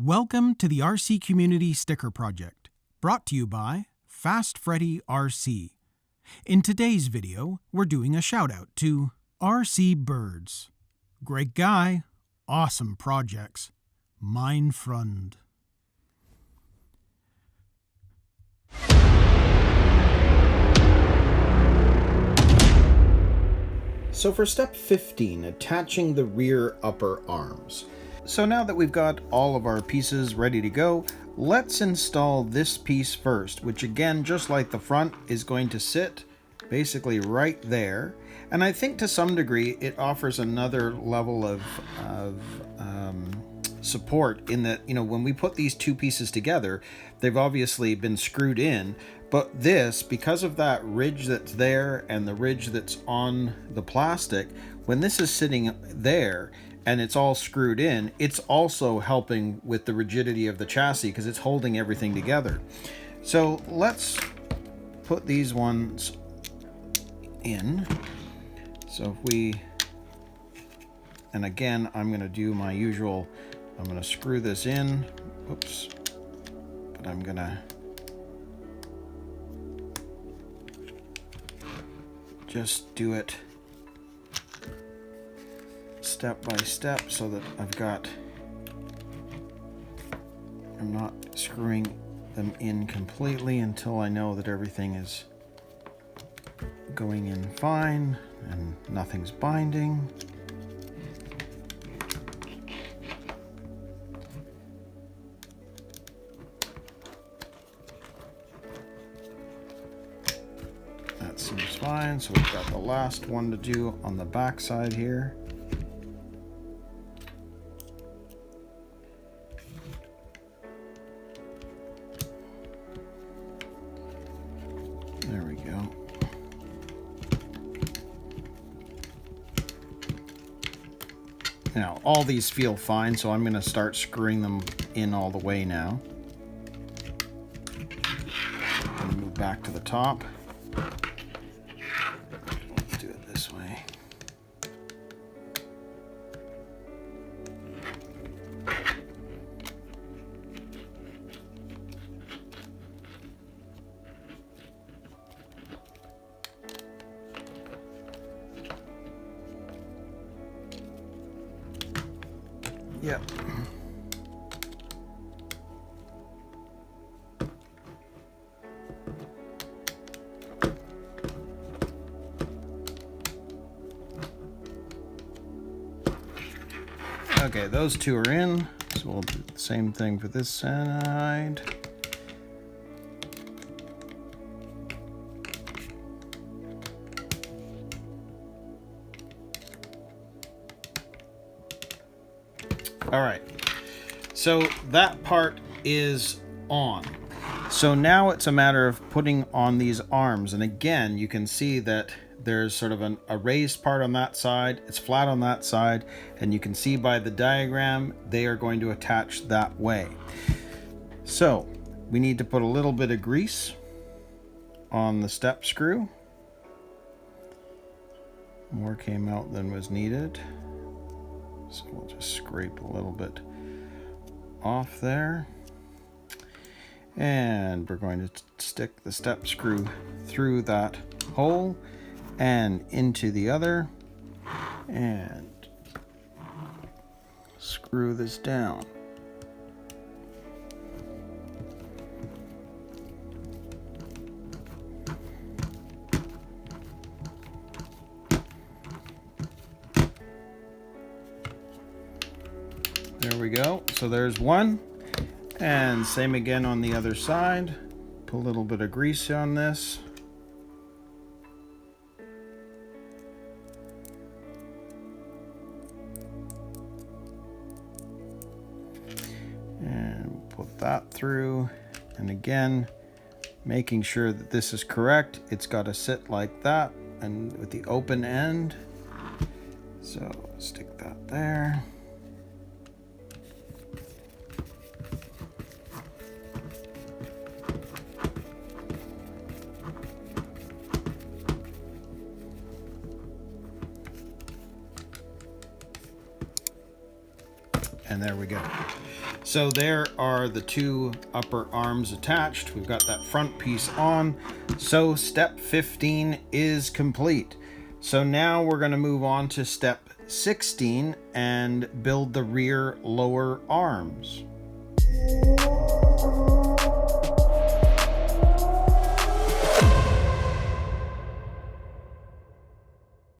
Welcome to the RC Community Sticker Project, brought to you by Fast Freddy RC. In today's video, we're doing a shout-out to RC Birds. Great guy, awesome projects, mein Freund. So for step 15, attaching the rear upper arms. So now that we've got all of our pieces ready to go, let's install this piece first, which again, just like the front, is going to sit basically right there. And I think to some degree it offers another level of support in that, you know, when we put these two pieces together, they've obviously been screwed in, but this, because of that ridge that's there and the ridge that's on the plastic, when this is sitting there and it's all screwed in, it's also helping with the rigidity of the chassis because it's holding everything together. So let's put these ones in. So if we, and again, I'm going to do my usual, I'm going to screw this in. Oops. But I'm going to just do it step by step so that I'm not screwing them in completely until I know that everything is going in fine and nothing's binding. That seems fine, so we've got the last one to do on the back side here. There we go. Now, all these feel fine, so I'm going to start screwing them in all the way now. And move back to the top. Let's do it this way. Yep. Okay, those two are in, so we'll do the same thing for this side. All right, so that part is on. So now it's a matter of putting on these arms. And again, you can see that there's sort of a raised part on that side. It's flat on that side. And you can see by the diagram, they are going to attach that way. So we need to put a little bit of grease on the step screw. More came out than was needed. So we'll just scrape a little bit off there. And we're going to stick the step screw through that hole and into the other. And screw this down. There we go. So there's one. And same again on the other side. Put a little bit of grease on this. And put that through. And again, making sure that this is correct. It's got to sit like that and with the open end. So stick that there. And there we go. So there are the two upper arms attached. We've got that front piece on. So step 15 is complete. So now we're going to move on to step 16 and build the rear lower arms.